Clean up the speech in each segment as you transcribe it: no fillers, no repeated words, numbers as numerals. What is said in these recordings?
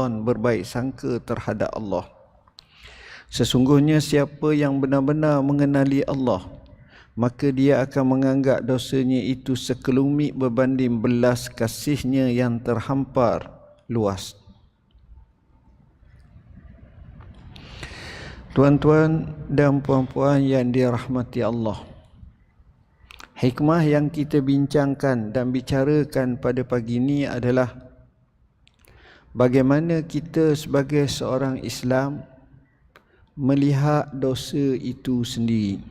berbaik sangka terhadap Allah. Sesungguhnya siapa yang benar-benar mengenali Allah, maka dia akan menganggap dosanya itu sekelumit berbanding belas kasihnya yang terhampar luas. Tuan-tuan dan puan-puan yang dirahmati Allah, hikmah yang kita bincangkan dan bicarakan pada pagi ini adalah bagaimana kita sebagai seorang Islam melihat dosa itu sendiri.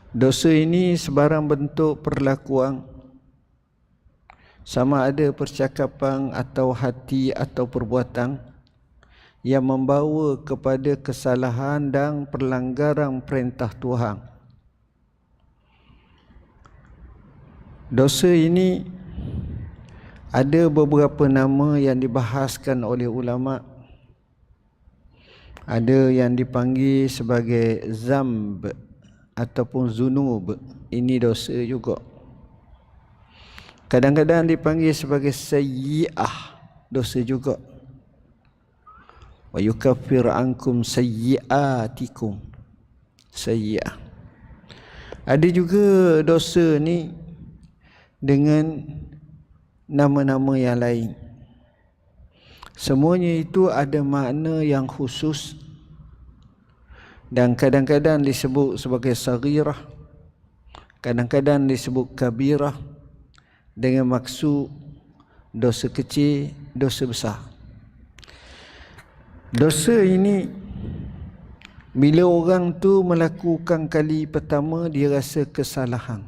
Dosa ini sebarang bentuk perlakuan, sama ada percakapan atau hati atau perbuatan yang membawa kepada kesalahan dan pelanggaran perintah Tuhan. Dosa ini ada beberapa nama yang dibahaskan oleh ulama. Ada yang dipanggil sebagai zamb ataupun zunub. Ini dosa juga. Kadang-kadang dipanggil sebagai sayyi'ah, dosa juga. Wa yukaffir ankum sayyi'atikum, sayyi'ah. Ada juga dosa ni dengan nama-nama yang lain. Semuanya itu ada makna yang khusus dan kadang-kadang disebut sebagai saghirah, kadang-kadang disebut kabirah dengan maksud dosa kecil, dosa besar. Dosa ini bila orang tu melakukan kali pertama, dia rasa kesalahan,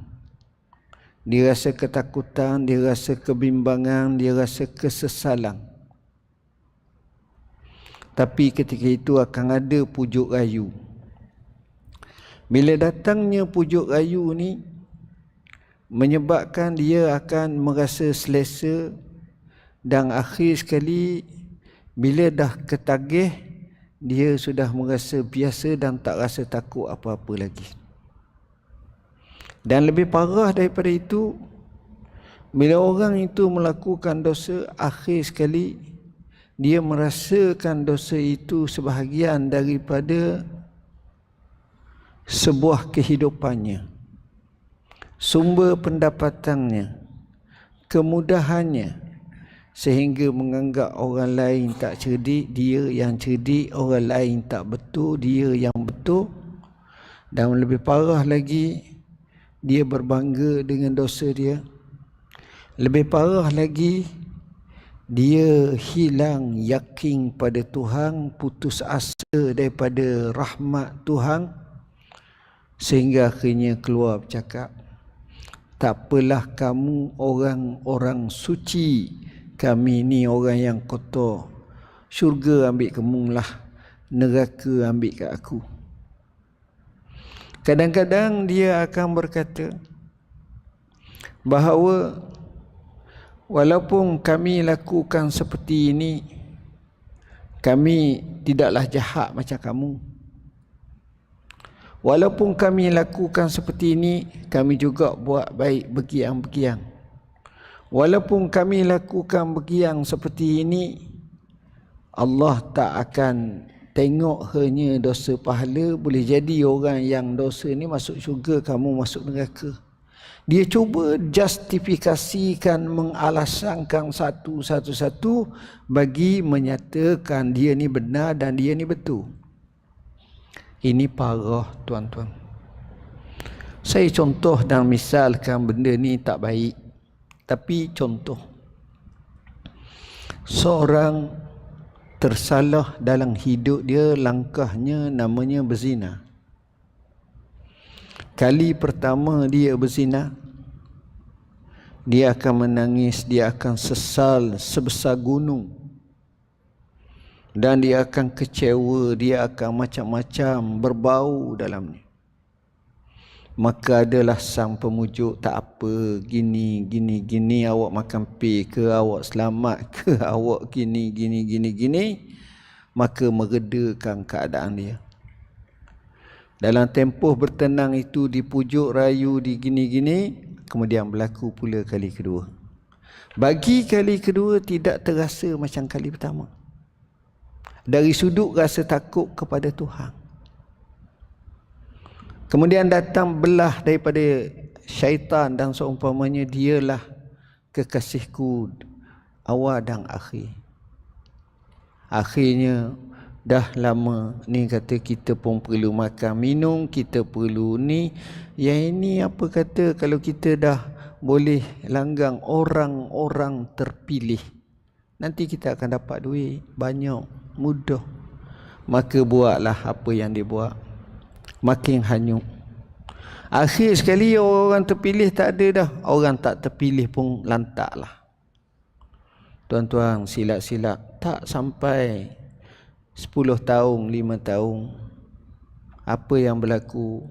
dia rasa ketakutan, dia rasa kebimbangan, dia rasa kesesalan. Tapi ketika itu akan ada pujuk rayu. Bila datangnya pujuk rayu ni menyebabkan dia akan merasa selesa, dan akhir sekali bila dah ketagih, dia sudah merasa biasa dan tak rasa takut apa-apa lagi. Dan lebih parah daripada itu, bila orang itu melakukan dosa, akhir sekali dia merasakan dosa itu sebahagian daripada sebuah kehidupannya, sumber pendapatannya, kemudahannya, sehingga menganggap orang lain tak cerdik, dia yang cerdik, orang lain tak betul, dia yang betul. Dan lebih parah lagi, dia berbangga dengan dosa dia. Lebih parah lagi, dia hilang yakin pada Tuhan, putus asa daripada rahmat Tuhan, sehingga akhirnya keluar bercakap, tak apalah kamu orang-orang suci, kami ni orang yang kotor. Syurga ambil kamu lah, neraka ambil kat aku. Kadang-kadang dia akan berkata bahawa walaupun kami lakukan seperti ini, kami tidaklah jahat macam kamu. Walaupun kami lakukan seperti ini, kami juga buat baik begiang-begiang. Walaupun kami lakukan begiang seperti ini, Allah tak akan tengok hanya dosa pahala. Boleh jadi orang yang dosa ni masuk syurga, kamu masuk neraka. Dia cuba justifikasikan, mengalasankan satu-satu bagi menyatakan dia ni benar dan dia ni betul. Ini parah, tuan-tuan. Saya contoh dan misalkan benda ni tak baik, tapi contoh. Seorang tersalah dalam hidup dia, langkahnya namanya berzina. Kali pertama dia berzina, dia akan menangis, dia akan sesal sebesar gunung. Dan dia akan kecewa, dia akan macam-macam berbau dalam ni. Maka adalah sang pemujuk, tak apa, gini, awak makan pil ke, awak selamat ke, awak gini. Maka meredakan keadaan dia. Dalam tempoh bertenang itu, dipujuk rayu, di gini-gini, kemudian berlaku pula kali kedua. Bagi kali kedua tidak terasa macam kali pertama. Dari sudut rasa takut kepada Tuhan. Kemudian datang belah daripada syaitan dan seumpamanya, dialah kekasihku awal dan akhir. Akhirnya dah lama ni kata kita pun perlu makan minum, kita perlu ni. Yang ini apa kata, kalau kita dah boleh langgang orang-orang terpilih, nanti kita akan dapat duit banyak, mudah. Maka buatlah apa yang dia buat. Makin hanyut. Akhir sekali orang terpilih tak ada dah. Orang tak terpilih pun lantaklah. Tuan-tuan, silap-silap tak sampai 10 tahun, 5 tahun, apa yang berlaku,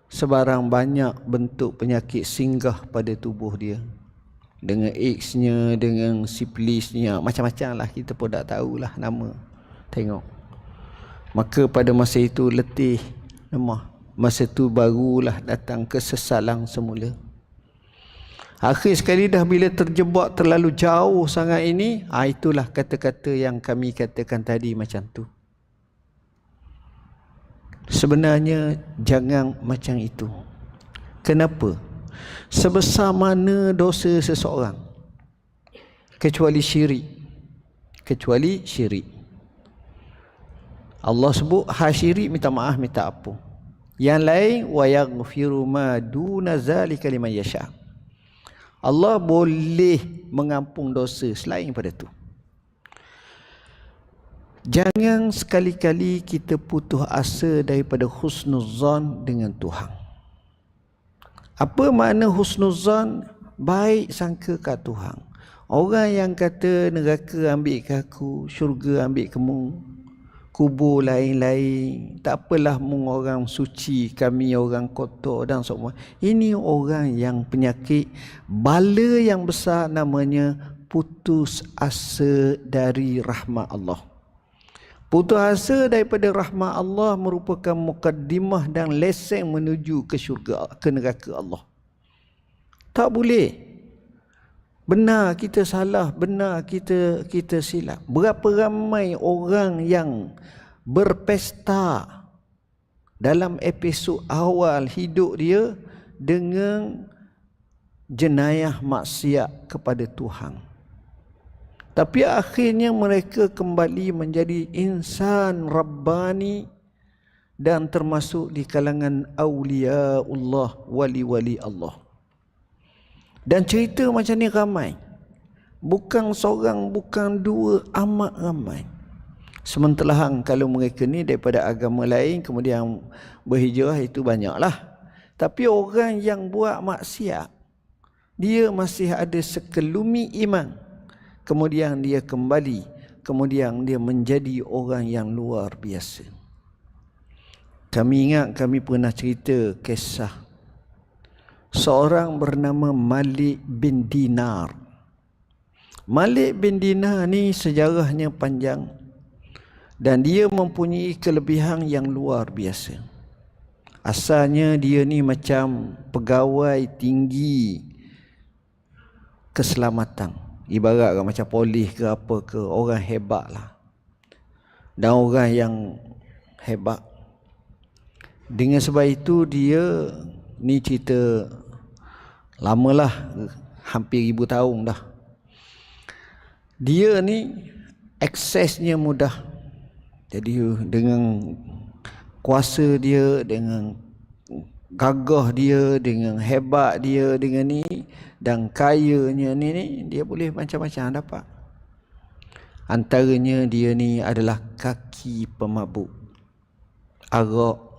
sebarang banyak bentuk penyakit singgah pada tubuh dia. Dengan AIDS-nya, dengan sipilisnya, macam-macam lah, kita pun tak tahulah nama. Tengok. Maka pada masa itu letih, lemah. Masa tu barulah datang kesesalan semula. Akhir sekali dah bila terjebak terlalu jauh sangat ini, itulah kata-kata yang kami katakan tadi macam tu. Sebenarnya jangan macam itu. Kenapa? Sebesar mana dosa seseorang, kecuali syirik. Kecuali syirik. Allah sebut syirik, minta maaf, minta ampun. Yang lain, wa yaghfiru ma duna zalika liman yasha. Allah boleh mengampun dosa selain pada tu. Jangan sekali-kali kita putus asa daripada husnuzan dengan Tuhan. Apa makna husnuzan? Baik sangka kat Tuhan. Orang yang kata neraka ambil ke aku, syurga ambil kamu, kubur lain-lain, tak apalah mung orang suci, kami orang kotor dan semua. Ini orang yang penyakit bala yang besar, namanya putus asa dari rahmat Allah. Putus asa daripada rahmat Allah merupakan mukaddimah dan lesen menuju ke syurga, ke neraka Allah. Tak boleh. Benar kita salah, benar kita silap. Berapa ramai orang yang berpesta dalam episod awal hidup dia dengan jenayah maksiat kepada Tuhan. Tapi akhirnya mereka kembali menjadi insan Rabbani dan termasuk di kalangan awliyaullah, wali-wali Allah. Dan cerita macam ni ramai. Bukan seorang, bukan dua, amat ramai. Sementara kalau mereka ni daripada agama lain kemudian berhijrah, itu banyaklah. Tapi orang yang buat maksiat, dia masih ada sekelumi iman, kemudian dia kembali, kemudian dia menjadi orang yang luar biasa. Kami ingat kami pernah cerita kisah seorang bernama Malik bin Dinar. Malik bin Dinar ni sejarahnya panjang dan dia mempunyai kelebihan yang luar biasa. Asalnya dia ni macam pegawai tinggi keselamatan, ibarat macam polis ke apa ke, orang hebat lah. Dan orang yang hebat. Dengan sebab itu dia ni cerita lamalah, hampir 1000 tahun dah. Dia ni aksesnya mudah. Jadi dengan kuasa dia, dengan gagah dia, dengan hebat dia, dengan ni dan kayanya ni dia boleh macam-macam dapat. Antaranya dia ni adalah kaki pemabuk. Arak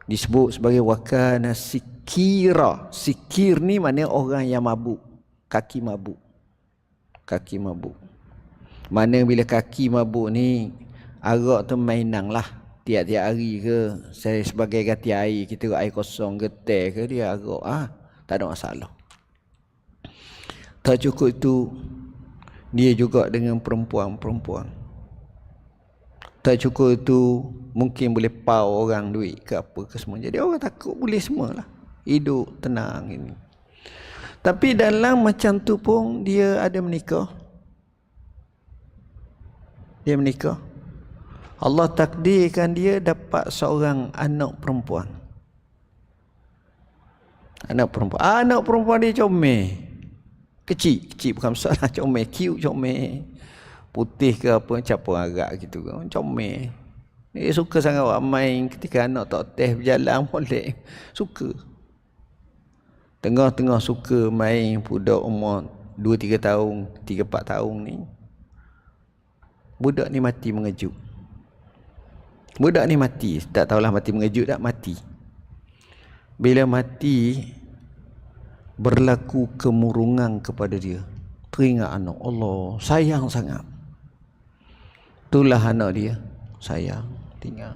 disebut sebagai wakana sikira. Sikir ni maknanya orang yang mabuk, kaki mabuk. Kaki mabuk. Mana bila kaki mabuk ni, arak tu mainan lah. Tiap-tiap hari ke, saya sebagai gati air, kita air kosong ke teh ke, dia arak, tak ada masalah. Tak cukup itu, dia juga dengan perempuan-perempuan. Tak cukup itu, mungkin boleh pau orang duit ke apa ke semua. Jadi orang takut boleh semualah. Hidup tenang ini. Tapi dalam macam tu pun dia ada menikah. Dia menikah. Allah takdirkan dia dapat seorang anak perempuan. Anak perempuan dia comel. Kecil bukan besar lah, comel, cute, comel. Putih ke apa, campur agak gitu kan, comel. Dia suka sangat awak main ketika anak tak teh berjalan molek. Suka. Tengah-tengah suka main budak umur 2-3 tahun, 3-4 tahun ni. Budak ni mati mengejut. Budak ni mati, tak tahulah mati mengejut tak, mati. Bila mati, berlaku kemurungan kepada dia. Teringat anak, Allah sayang sangat. Itulah anak dia, sayang, tinggal.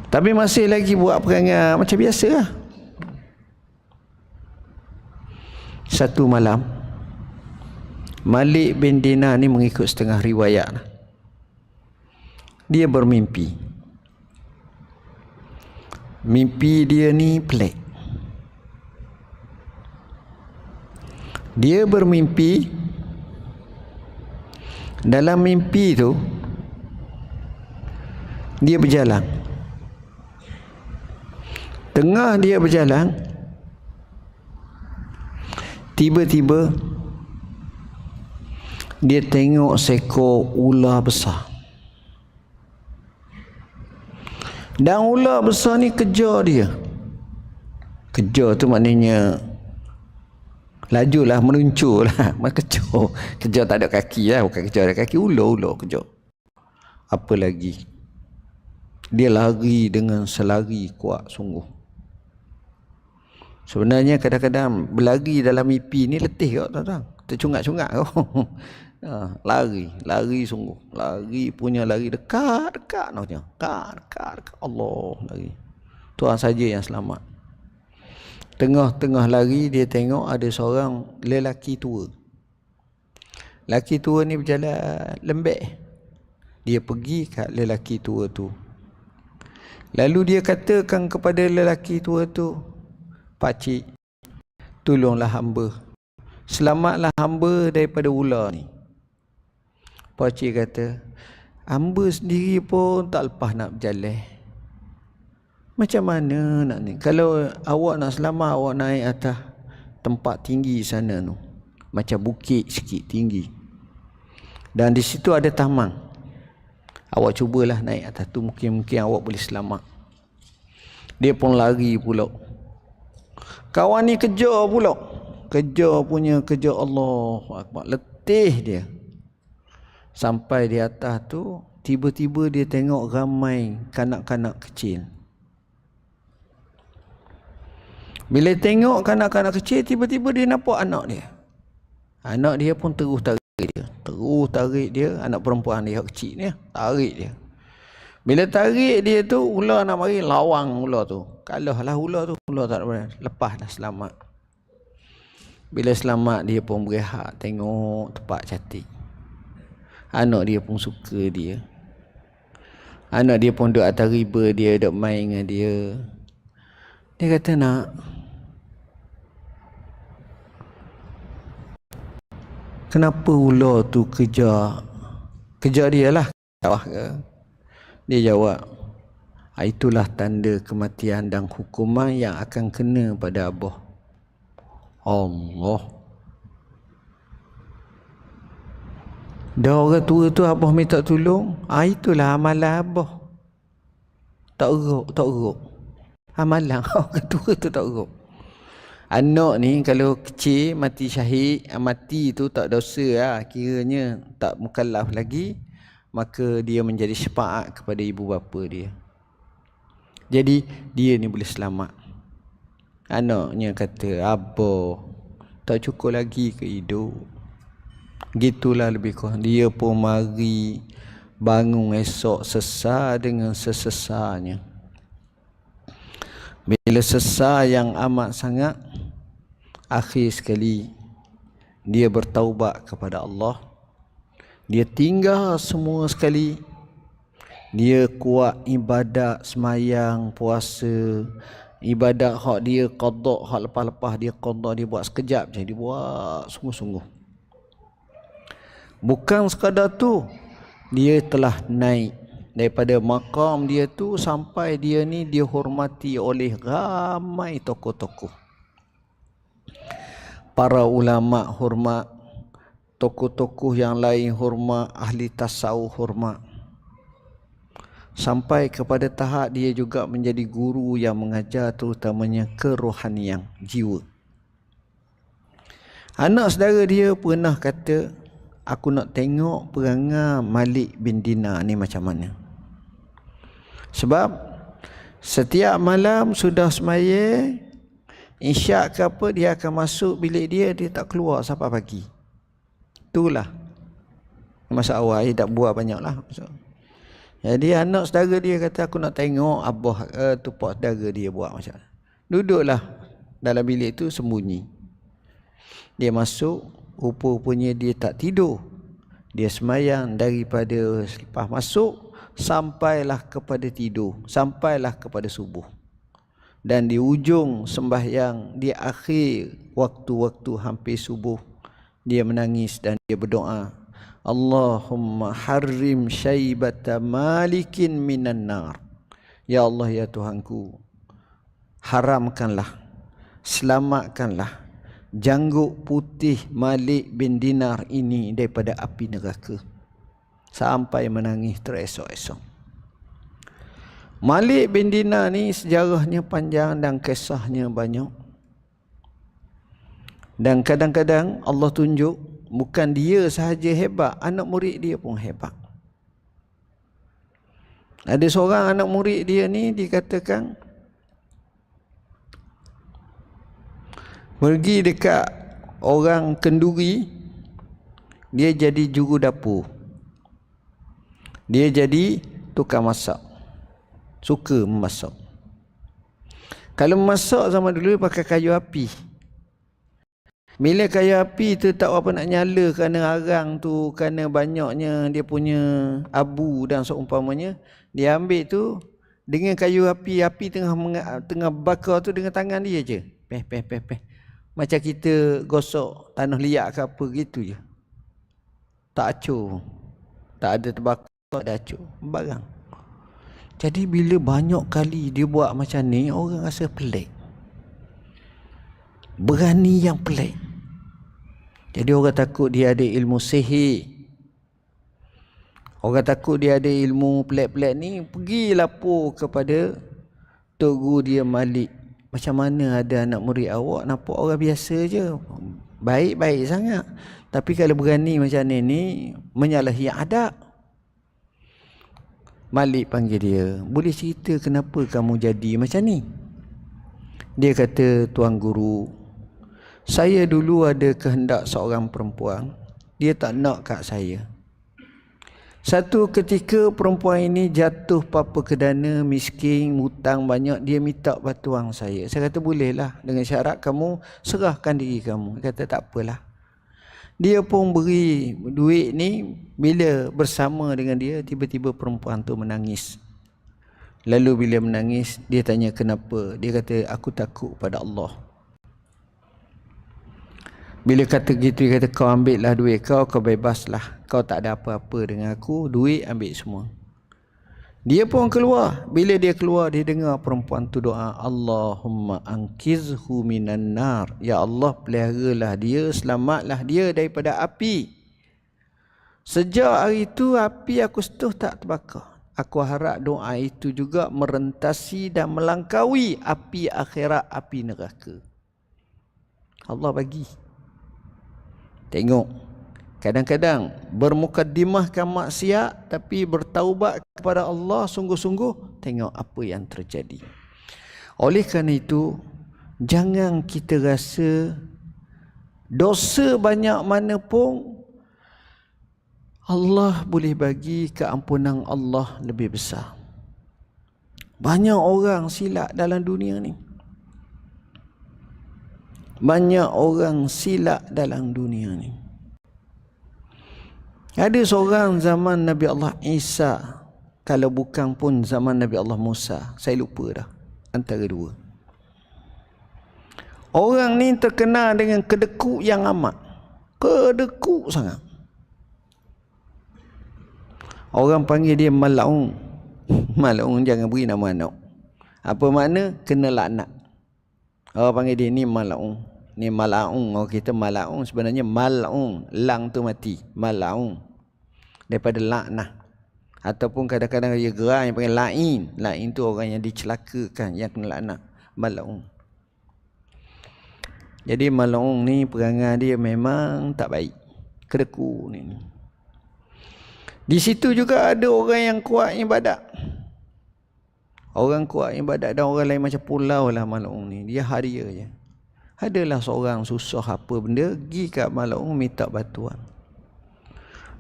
Tapi masih lagi buat perangai macam biasa lah. Satu malam, Malik bin Dinar ni mengikut setengah riwayat, dia bermimpi. Mimpi dia ni pelik. Dia bermimpi, dalam mimpi tu dia berjalan. Tengah dia berjalan, tiba-tiba dia tengok seekor ular besar. Dan ular besar ni kejar dia. Kejar tu maknanya lajulah, meluncurlah. Kejar. Kejar tak ada kaki lah. Bukan kejar ada kaki. Ular kejar. Apa lagi? Dia lari dengan selari kuat sungguh. Sebenarnya kadang-kadang berlari dalam mimpi ni letih kau tuan-tuan. Tercungak-cungak kau. Lari sungguh. Lari punya lari dekat namanya. Dekat. Allah lari. Tuhan saja yang selamat. Tengah-tengah lari dia tengok ada seorang lelaki tua. Lelaki tua ni berjalan lembek. Dia pergi kat lelaki tua tu. Lalu dia katakan kepada lelaki tua tu, "Pakcik, tolonglah hamba. Selamatlah hamba daripada ular ni." Pakcik kata, "Hamba sendiri pun tak lepas nak berjalan. Macam mana nak ni? Kalau awak nak selamat, awak naik atas tempat tinggi sana tu. Macam bukit sikit tinggi. Dan di situ ada taman. Awak cubalah naik atas tu, mungkin awak boleh selamat." Dia pun lari pula. Kawan ni kejar pula. Kejar Allahu Akbar. Letih dia. Sampai di atas tu, tiba-tiba dia tengok ramai kanak-kanak kecil. Bila tengok kanak-kanak kecil, tiba-tiba dia nampak anak dia. Anak dia pun terus tarik dia. Anak perempuan dia kecil ni, tarik dia. Bila tarik dia tu, ular nak mari lawang ular tu. Kalahlah ular tu, ular tak boleh. Lepas dah selamat. Bila selamat, dia pun berehat tengok tempat cantik. Anak dia pun suka dia. Anak dia pun duduk atas riba dia, duduk main dengan dia. Dia kata, "Nak, kenapa ular tu kejar dia lah?" Dia jawab, "Itulah tanda kematian dan hukuman yang akan kena pada Abah." Allah. Dah orang tua tu Abah minta tolong. Itulah amalan Abah. Tak erok. Amalan orang tua tu tak erok. Anak ni kalau kecil mati syahid, mati tu tak dosa lah. Kiranya tak mukallaf lagi, maka dia menjadi syafaat kepada ibu bapa dia. Jadi dia ni boleh selamat. Anaknya kata, "Abah, tak cukup lagi ke hidup?" Gitulah lebih kurang. Dia pun mari bangun esok sesar dengan sesesarnya. Bila sesar yang amat sangat, akhir sekali dia bertaubat kepada Allah. Dia tinggal semua sekali. Dia kuat ibadat, semayang, puasa, Ibadat hak dia qada, hak lepas-lepas dia qada, dia buat sekejap je, dia buat sungguh-sungguh. Bukan sekadar tu, dia telah naik daripada maqam dia tu sampai dia ni dihormati oleh ramai tokoh-tokoh. Para ulama hormat, tokoh-tokoh yang lain hormat, ahli tasawuf hormat. Sampai kepada tahap dia juga menjadi guru yang mengajar terutamanya kerohanian jiwa. Anak saudara dia pernah kata, aku nak tengok perangai Malik bin Dinar ni macam mana. Sebab setiap malam sudah semaya, isyak ke apa, dia akan masuk bilik dia, dia tak keluar sampai pagi. Itulah masa awal dia tak buat banyak lah. Jadi anak saudara dia kata, aku nak tengok abah tu pak saudara dia buat macam mana. Duduklah dalam bilik tu sembunyi. Dia masuk, rupa-rupanya dia tak tidur. Dia semayang daripada selepas masuk sampailah kepada tidur, sampailah kepada subuh. Dan di ujung sembahyang, di akhir waktu-waktu hampir subuh, dia menangis dan dia berdoa, Allahumma harrim syaibata malikin minan nar. Ya Allah, ya Tuhanku, haramkanlah, selamatkanlah janggut putih Malik bin Dinar ini daripada api neraka. Sampai menangis teresok-esok. Malik bin Dinar ni sejarahnya panjang dan kisahnya banyak. Dan kadang-kadang Allah tunjuk bukan dia sahaja hebat, anak murid dia pun hebat. Ada seorang anak murid dia ni dikatakan pergi dekat orang kenduri, dia jadi juru dapur. Dia jadi tukang masak. Suka memasak. Kalau memasak zaman dulu pakai kayu api. Bila kayu api tu tak apa nak nyala kerana arang tu, kerana banyaknya dia punya abu dan seumpamanya, dia ambil tu dengan kayu api, api tengah bakar tu dengan tangan dia je. Peh. Macam kita gosok tanah liat ke apa gitu je. Tak acur. Tak ada terbakar, tak ada acur. Barang. Jadi bila banyak kali dia buat macam ni, orang rasa pelik. Berani yang pelik. Jadi orang takut dia ada ilmu sihir. Orang takut dia ada ilmu pelik-pelik ni, pergi lapor kepada Tok Guru dia Malik. Macam mana ada anak murid awak nampak orang biasa je, baik-baik sangat, tapi kalau berani macam ni menyalahi adab. Malik panggil dia, boleh cerita kenapa kamu jadi macam ni? Dia kata, Tuan Guru, saya dulu ada kehendak seorang perempuan, dia tak nak kat saya. Satu ketika perempuan ini jatuh papa ke dana, miskin, hutang banyak, dia minta bantuan saya. Saya kata bolehlah, dengan syarat kamu serahkan diri kamu. Dia kata tak apalah. Dia pun beri duit ni, bila bersama dengan dia, tiba-tiba perempuan tu menangis. Lalu bila menangis, dia tanya kenapa. Dia kata, aku takut pada Allah. Bila kata gitu, dia kata, kau ambil lah duit kau, kau bebaslah. Kau tak ada apa-apa dengan aku, duit ambil semua. Dia pun keluar. Bila dia keluar, dia dengar perempuan tu doa, Allahumma ankizhu minan nar. Ya Allah, peliharalah dia, selamatlah dia daripada api. Sejak hari itu, api aku sentuh tak terbakar. Aku harap doa itu juga merentasi dan melangkaui api akhirat, api neraka. Allah bagi. Tengok, kadang-kadang bermukaddimahkan maksiat tapi bertaubat kepada Allah sungguh-sungguh, tengok apa yang terjadi. Oleh kerana itu, jangan kita rasa dosa banyak mana pun Allah boleh bagi keampunan Allah lebih besar. Banyak orang silap dalam dunia ni. Banyak orang silap dalam dunia ni. Ada seorang zaman Nabi Allah Isa, kalau bukan pun zaman Nabi Allah Musa, saya lupa dah antara dua. Orang ni terkenal dengan kedekut yang amat. Kedekut sangat. Orang panggil dia mal'un. Mal'un jangan beri nama anak. Apa makna? Kena laknat. Orang panggil dia ni mal'un. Ni mal'un. Orang kita mal'un sebenarnya mal'un. Lang tu mati. Mal'un. Daripada laknah. Ataupun kadang-kadang dia gerai yang panggil la'in. La'in tu orang yang dicelakakan, yang kena laknat. Mal'un. Jadi mal'un ni perangai dia memang tak baik. Kedekut ni. Di situ juga ada orang yang kuat ibadat. Orang kuat ibadat dan orang lain macam pulau lah mal'un ni. Dia haria je. Adalah seorang susah apa benda, pergi kat mal'un minta bantuan.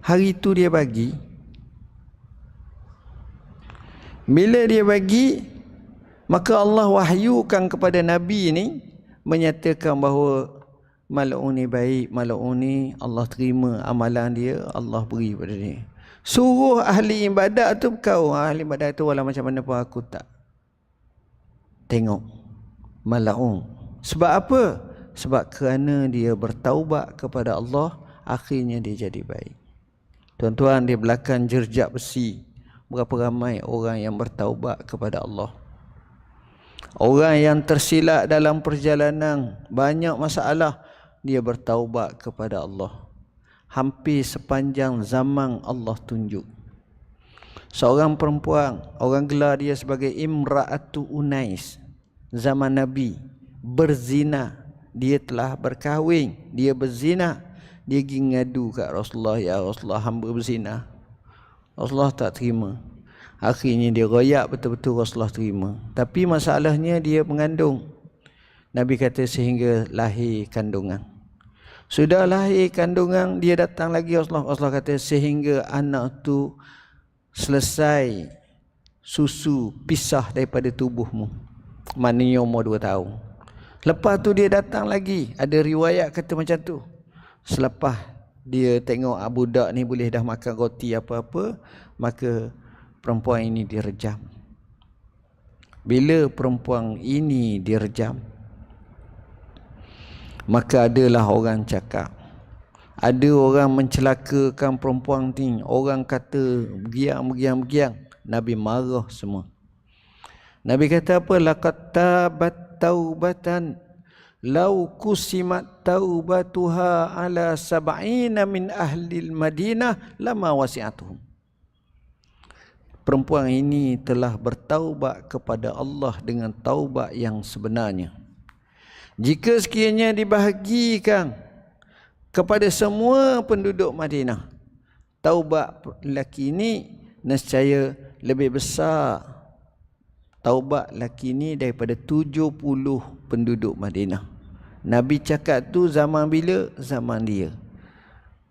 Hari tu dia bagi. Bila dia bagi, maka Allah wahyukan kepada Nabi ni menyatakan bahawa mal'un ni baik, mal'un ni Allah terima amalan dia, Allah beri pada dia. Suruh ahli ibadat tu, kau ahli ibadat tu walau macam mana pun aku tak tengok mal'un. Sebab apa? Sebab kerana dia bertaubat kepada Allah, akhirnya dia jadi baik. Tuan-tuan, di belakang jerjak besi, berapa ramai orang yang bertaubat kepada Allah. Orang yang tersilap dalam perjalanan, banyak masalah, dia bertaubat kepada Allah. Hampir sepanjang zaman Allah tunjuk. Seorang perempuan, orang gelar dia sebagai Imra'atu Unais, zaman Nabi, berzina. Dia telah berkahwin, dia berzina. Dia pergi ngadu kat Rasulullah, ya Rasulullah, hamba berzina. Rasulullah tak terima. Akhirnya dia royak betul-betul, Rasulullah terima. Tapi masalahnya dia mengandung. Nabi kata sehingga lahir kandungan. Sudah lahir kandungan, dia datang lagi Rasulullah. Rasulullah kata sehingga anak tu selesai susu pisah daripada tubuhmu. Maknanya umur 2 tahun. Lepas tu dia datang lagi. Ada riwayat kata macam tu. Selepas dia tengok budak ni boleh dah makan roti apa-apa, maka perempuan ini direjam. Bila perempuan ini direjam, maka adalah orang cakap, ada orang mencelakakan perempuan ni. Orang kata begiang. Nabi marah semua. Nabi kata apa? Laqad tabat taubatan law kusimat taubatuha ala sab'ina min ahlil Madinah lama wasi'atuhum. Perempuan ini telah bertaubat kepada Allah dengan taubat yang sebenarnya. Jika sekiranya dibahagikan kepada semua penduduk Madinah, taubat lelaki ini nescaya lebih besar taubat lelaki ini daripada 70 penduduk Madinah. Nabi cakap tu zaman bila? Zaman dia.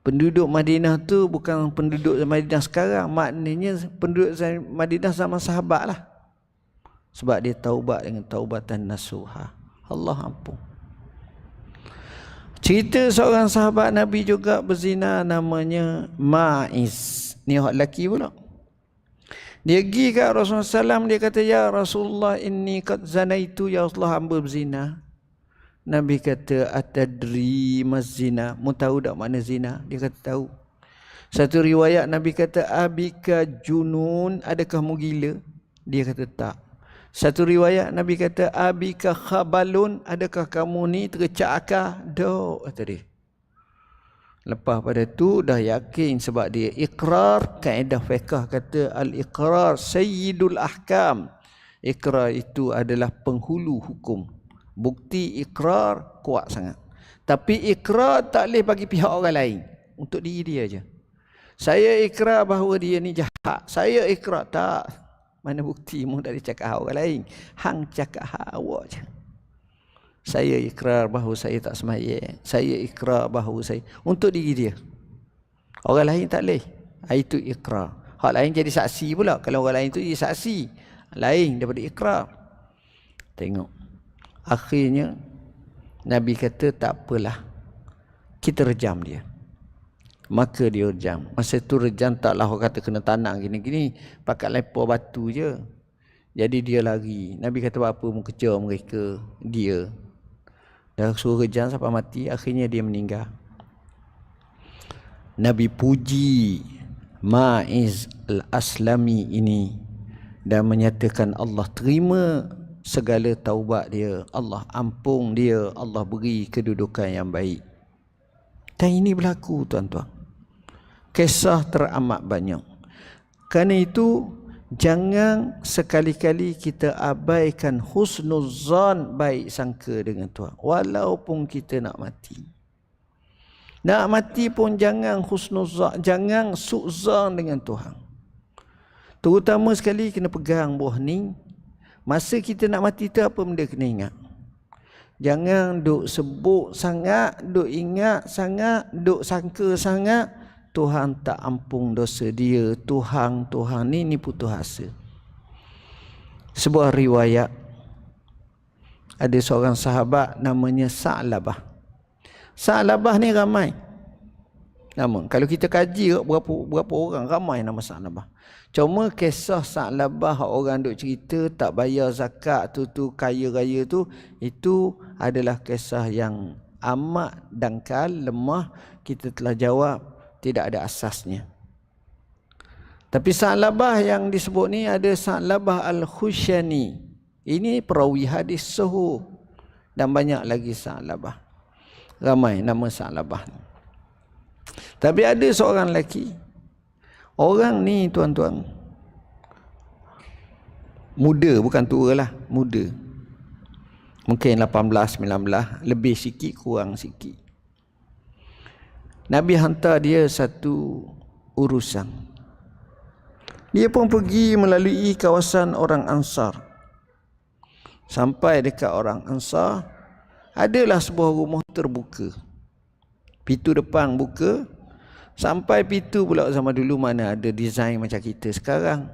Penduduk Madinah tu bukan penduduk Madinah sekarang. Maknanya penduduk Madinah zaman sahabat lah. Sebab dia taubat dengan taubatan nasuha. Allah ampun. Cerita seorang sahabat Nabi juga berzina, namanya Ma'iz. Ni orang lelaki pula. Dia pergi kat Rasulullah SAW, dia kata, ya Rasulullah, inni qad zanaitu, ya Rasulullah, hamba berzina. Nabi kata, atadri mazina, mu tahu tak makna zina? Dia kata tahu. Satu riwayat Nabi kata, abika junun, adakah mu gila? Dia kata tak. Satu riwayat Nabi kata, abika khabalun, adakah kamu ni tercak akal? Dok, kata dia. Lepas pada tu dah yakin sebab dia ikrar. Kaedah fiqh kata al-iqrar sayyidul ahkam. Ikrar itu adalah penghulu hukum. Bukti ikrar kuat sangat. Tapi ikrar tak boleh bagi pihak orang lain. Untuk diri dia je. Saya ikrar bahawa dia ni jahat. Saya ikrar tak. Mana bukti mu dari cakap orang lain? Hang cakap awak je. Saya ikrar bahawa saya tak semayang. Saya ikrar bahawa saya... Untuk diri dia. Orang lain tak boleh. Itu ikrar. Hak lain jadi saksi pula. Kalau orang lain tu jadi saksi. Lain daripada ikrar. Tengok. Akhirnya Nabi kata tak apalah. Kita rejam dia. Maka dia rejam. Masa tu rejam taklah orang kata kena tanang gini-gini. Pakat lepor batu je. Jadi dia lari. Nabi kata apa mu kejar mereka? Dia. Dah suruh kejam sampai mati, akhirnya dia meninggal. Nabi puji Ma'iz al-Aslami ini dan menyatakan Allah terima segala taubat dia, Allah ampun dia, Allah beri kedudukan yang baik. Dan ini berlaku tuan-tuan. Kisah teramat banyak. Kerana itu jangan sekali-kali kita abaikan husnuzan, baik sangka dengan Tuhan. Walaupun kita nak mati. Nak mati pun jangan husnuzan, jangan su'zan dengan Tuhan. Terutama sekali kena pegang buah ni. Masa kita nak mati tu apa benda kena ingat. Jangan duk sebut sangat, duk ingat sangat, duk sangka sangat. Tuhan tak ampun dosa dia. Tuhan ni putus asa. Sebuah riwayat, ada seorang sahabat namanya Sa'labah. Sa'labah ni ramai nama. Kalau kita kaji berapa orang ramai nama Sa'labah. Cuma kisah Sa'labah orang duk cerita tak bayar zakat tu kaya raya tu, itu adalah kisah yang amat dangkal, lemah. Kita telah jawab tidak ada asasnya. Tapi Sa'labah yang disebut ni ada Sa'labah al-Khushani. Ini perawi hadis sahih dan banyak lagi Sa'labah. Ramai nama Sa'labah ni. Tapi ada seorang lelaki. Orang ni tuan-tuan muda, bukan tua lah, muda. Mungkin 18, 19, lebih sikit kurang sikit. Nabi hantar dia satu urusan. Dia pun pergi melalui kawasan orang Ansar. Sampai dekat orang Ansar, adalah sebuah rumah terbuka. Pintu depan buka. Sampai pintu pula zaman dulu mana ada design macam kita sekarang.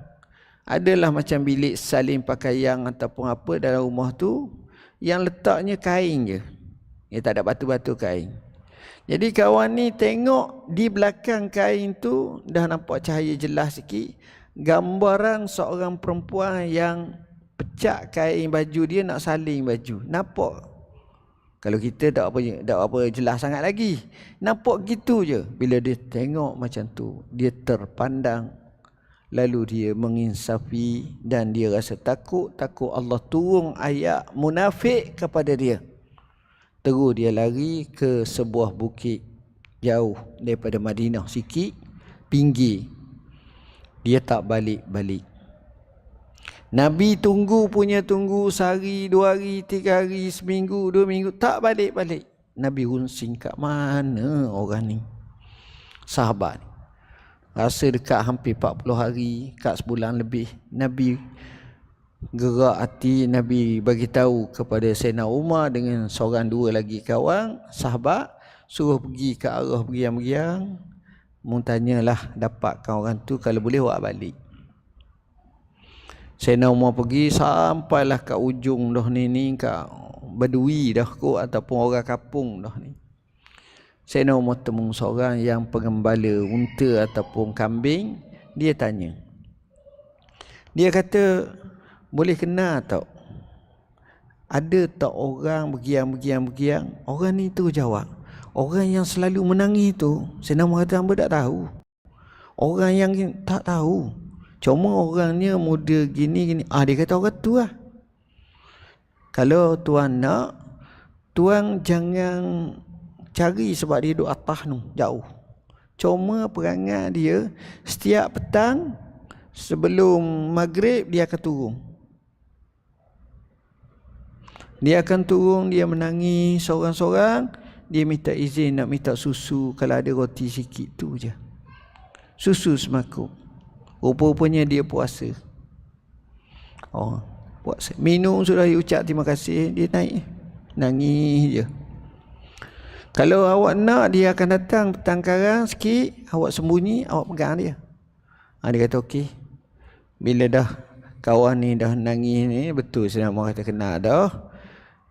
Adalah macam bilik salin pakaian ataupun apa dalam rumah tu, yang letaknya kain je. Dia tak ada batu-batu kain. Jadi kawan ni tengok di belakang kain tu dah nampak cahaya jelas sikit. Gambaran seorang perempuan yang pecak kain baju dia nak salin baju. Nampak. Kalau kita tak apa jelas sangat lagi. Nampak gitu je. Bila dia tengok macam tu, dia terpandang. Lalu dia menginsafi dan dia rasa takut Allah turun ayat munafik kepada dia. Terus dia lari ke sebuah bukit jauh daripada Madinah sikit, pinggir. Dia tak balik-balik. Nabi tunggu sehari, 2 hari, 3 hari, seminggu, 2 minggu, tak balik-balik. Nabi runsing kat mana orang ni? Sahabat ni. Rasa dekat hampir 40 hari, kat sebulan lebih. Nabi gerak hati, Nabi bagi tahu kepada Sayyidina Umar dengan seorang 2 lagi kawan, sahabat, suruh pergi ke arah Beriang-Beriang. Tanyalah dapatkan orang tu, kalau boleh awak balik. Sayyidina Umar pergi sampailah kat ujung dah ni kat Badui dah kot ataupun orang kampung dah ni. Sayyidina Umar temu seorang yang pengembala unta ataupun kambing. Dia tanya. Dia kata, boleh kenal tak? Ada tak orang bergiang? Orang ni tu jawab, orang yang selalu menangis tu. Sayyidina Umar kata, hamba tak tahu. Orang yang tak tahu. Cuma orangnya muda gini. Dia kata orang tu lah. Kalau tuan nak, tuan jangan cari sebab dia duduk atas tu, jauh. Cuma perangai dia, setiap petang sebelum maghrib dia akan turun. Dia akan turun, dia menangis seorang-seorang. Dia minta izin nak minta susu. Kalau ada roti sikit tu je, susu semangkuk. Rupa-rupanya dia puasa. Puasa. Minum sudah diucap terima kasih, dia naik. Nangis je. Kalau awak nak, dia akan datang petang karang sikit, awak sembunyi, awak pegang dia. Dia kata okey. Bila dah kawan ni dah nangis ni, betul Sayyidina Umar kata kenal dah.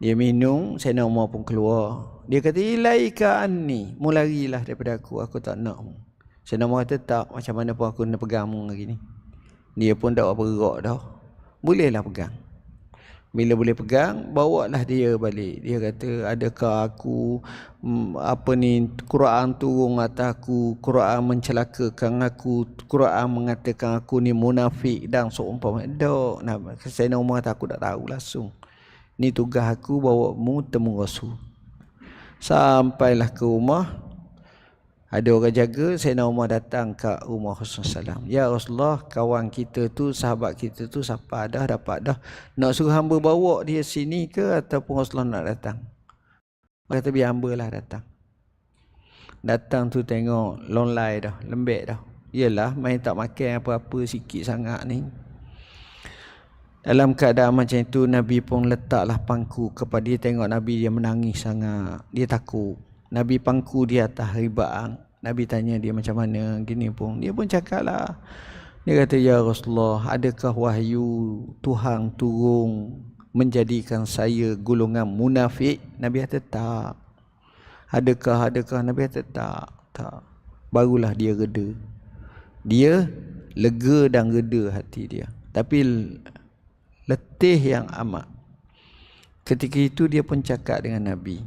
Dia minum, Sayyidina Umar pun keluar. Dia kata, ilaika anni, mu larilah daripada aku tak nak. Sayyidina Umar kata, tak, macam mana pun aku nak pegang mu hari ni. Dia pun tak bergerak dah. Bolehlah pegang. Bila boleh pegang, bawalah dia balik. Dia kata, adakah aku Quran turun atas aku, Quran mencelakakan aku, Quran mengatakan aku ni munafik dan seumpama. Tak, Sayyidina Umar kata, aku tak tahu langsung. Ni tugas aku bawa mu temu Rasul. Sampailah ke rumah, ada orang jaga. Sayyidina Umar datang ke rumah Rasulullah SAW. Ya Rasulullah, kawan kita tu, sahabat kita tu siapa dah, dapat dah. Nak suruh hamba bawa dia sini ke ataupun Rasulullah nak datang? Kata biar hamba lah datang. Datang tu tengok lonlai dah, lembek dah. Yelah, main tak makan apa-apa sikit sangat ni. Dalam keadaan macam itu, Nabi pun letaklah pangku kepada dia. Tengok Nabi dia menangis sangat. Dia takut. Nabi pangku dia atas ribaan. Nabi tanya dia macam mana, gini pun. Dia pun cakap lah. Dia kata, ya Rasulullah, adakah wahyu Tuhan turun menjadikan saya golongan munafik? Nabi kata tak. Adakah? Nabi kata tak. Barulah dia reda. Dia lega dan reda hati dia. Tapi letih yang amat. Ketika itu dia pun cakap dengan Nabi.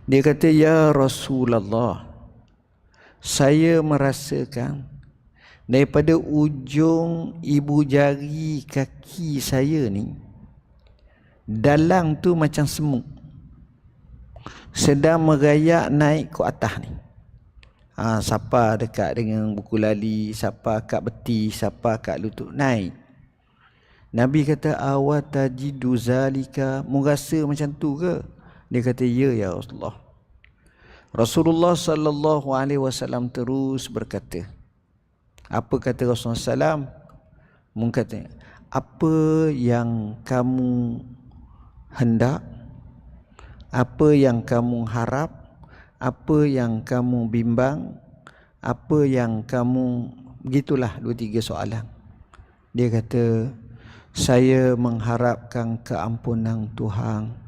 Dia kata, ya Rasulullah, saya merasakan daripada ujung ibu jari kaki saya ni, dalang tu macam semut sedang merayak naik ke atas ni. Siapa dekat dengan buku lali, siapa kat beti, siapa kat lutut, naik. Nabi kata, awatajidu zalika, mu rasa macam tu ke? Dia kata, ya Rasulullah. Rasulullah sallallahu alaihi wasallam terus berkata. Apa kata Rasulullah SAW? Mu kata, apa yang kamu hendak, apa yang kamu harap, apa yang kamu bimbang, apa yang kamu, begitulah 2-3 soalan. Dia kata, saya mengharapkan keampunan Tuhan.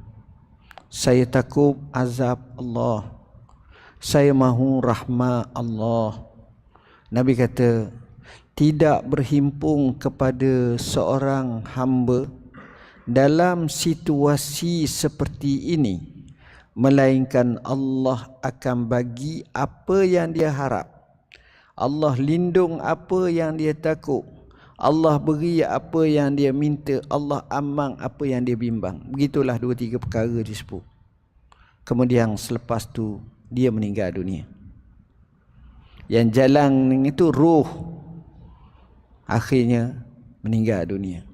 Saya takut azab Allah. Saya mahu rahmat Allah. Nabi kata, tidak berhimpun kepada seorang hamba dalam situasi seperti ini, melainkan Allah akan bagi apa yang dia harap. Allah lindung apa yang dia takut. Allah beri apa yang dia minta. Allah amang apa yang dia bimbang. Begitulah 2-3 perkara disebut. Kemudian selepas tu dia meninggal dunia. Yang jalan itu ruh, akhirnya meninggal dunia.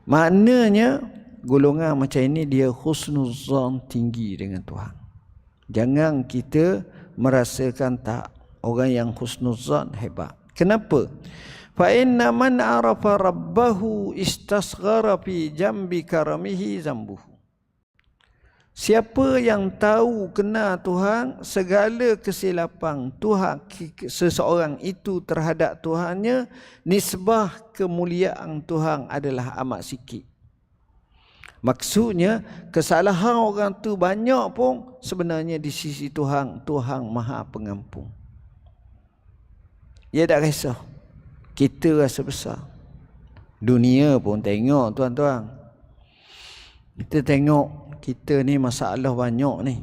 Maknanya golongan macam ini dia husnuzan tinggi dengan Tuhan. Jangan kita merasakan tak, orang yang husnuzan hebat. Kenapa? Fa inna man arafa rabbahu istasghara fi jambi karamihi zambuhu. Siapa yang tahu kenal Tuhan, segala kesilapan Tuhan seseorang itu terhadap Tuhannya, nisbah kemuliaan Tuhan adalah amat sikit. Maksudnya kesalahan orang tu banyak pun sebenarnya di sisi Tuhan, Tuhan Maha Pengampun. Dia tak risau. Kita rasa besar. Dunia pun tengok tuan-tuan. Kita tengok kita ni masalah banyak ni.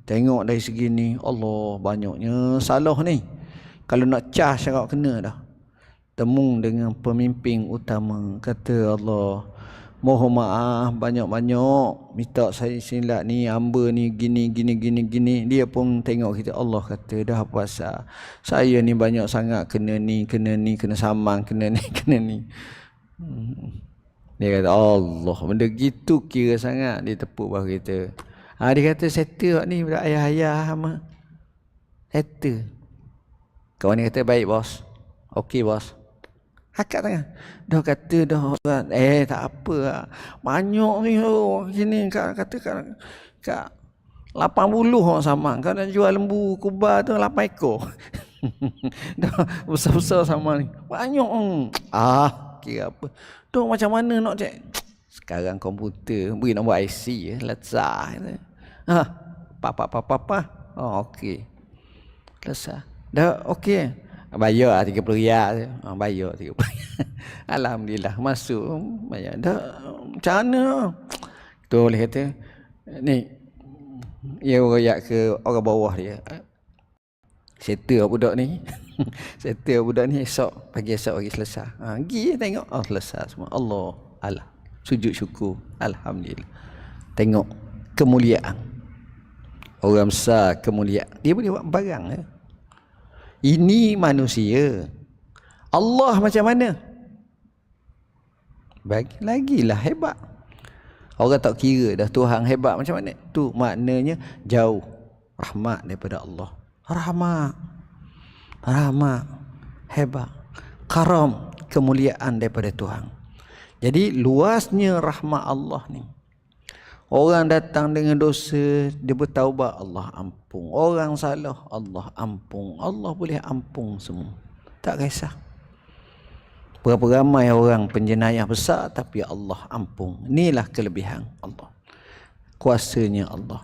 Tengok dari segi ni, Allah banyaknya salah ni. Kalau nak cas cakap kena dah. Temu dengan pemimpin utama, kata Allah, mohon maaf banyak-banyak, minta saya silap ni, hamba ni gini. Dia pun tengok kita, Allah kata dah puasa, saya ni banyak sangat kena ni, kena saman, kena ni. Dia kata Allah, benda gitu kira sangat, dia tepuk bahu kita. Dia kata settle ni budak ayah-ayah sama. Settle. Kawan ni kata baik bos. Okey bos. Hakkat tangan. Dah kata dah Ustaz. Tak apa lah. Banyak ni sini kata kat 80 orang sama. Kau nak jual lembu kubar tu 8 ekor. Dah besar-besar sama ni. Banyak. Kira apa. Tu macam mana nak cek? Sekarang komputer beri nombor IC letak. Papa. Okey. Selesai. Dah okey. Bayar RM30 je. Bayar RM30. Alhamdulillah masuk bayar. Dah macam mana? Tu boleh kata ni ia royak ke orang bawah dia. Settle budak ni. Settle budak ni esok pagi selesai. Pergi tengok selesai semua. Allah. Sujud syukur. Alhamdulillah. Tengok kemuliaan. Orang besar kemuliaan. Dia boleh buat barang ya. Ini manusia. Allah macam mana? Lagilah hebat. Orang tak kira dah Tuhan hebat macam mana. Tu maknanya jauh rahmat daripada Allah. Rahmat hebat. Karam, kemuliaan daripada Tuhan. Jadi luasnya rahmat Allah ni. Orang datang dengan dosa, dia bertaubat, Allah ampun. Orang salah, Allah ampun. Allah boleh ampun semua. Tak kisah. Berapa ramai orang penjenayah besar, tapi Allah ampun. Inilah kelebihan Allah. Kuasanya Allah.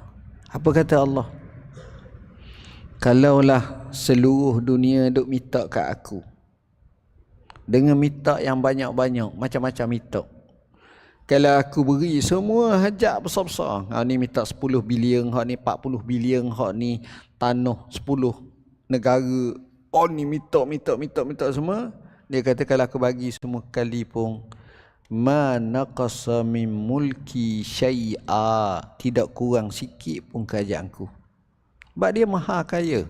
Apa kata Allah? Kalaulah seluruh dunia duk minta kat aku, dengan minta yang banyak-banyak, macam-macam minta. Kalau aku beri semua hajat besar-besar, hak ni minta 10 bilion, hak ni 40 bilion, hak ni tanah 10 negara, ni minta semua. Dia kata kalau aku bagi semua kali pun, ma naqasa min mulki syai'a, tidak kurang sikit pun kerajaanku. Sebab dia maha kaya.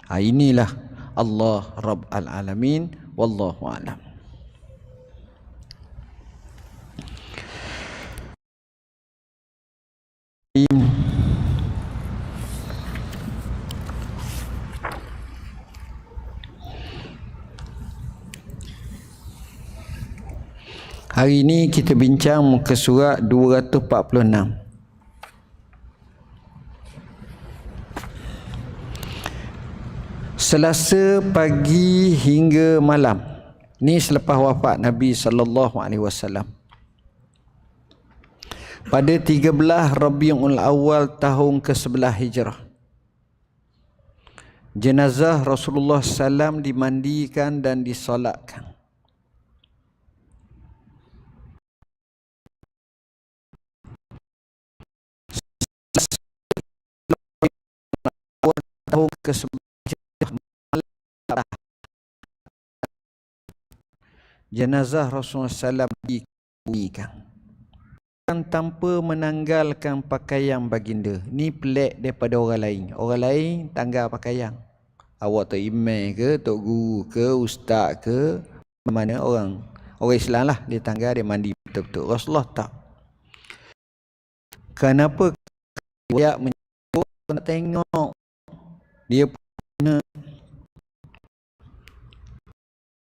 Inilah Allah Rabbul Alamin. Wallahu a'lam. Hari ini kita bincang muka surat 246. Selasa pagi hingga malam. Ni selepas wafat Nabi SAW. Pada 13 Rabiul Awal tahun ke-11 Hijrah. Jenazah Rasulullah SAW dimandikan dan disolatkan. Tahun ke-11 jenazah Rasulullah SAW dikuburkan tanpa menanggalkan pakaian baginda. Ni pelik daripada orang lain. Orang lain tanggal pakaian. Awak tok imam ke, tok guru ke, ustaz ke, mana orang Islam lah, dia tanggal dia mandi betul-betul. Rasulullah tak. Kenapa dia menyebut nak tengok dia punya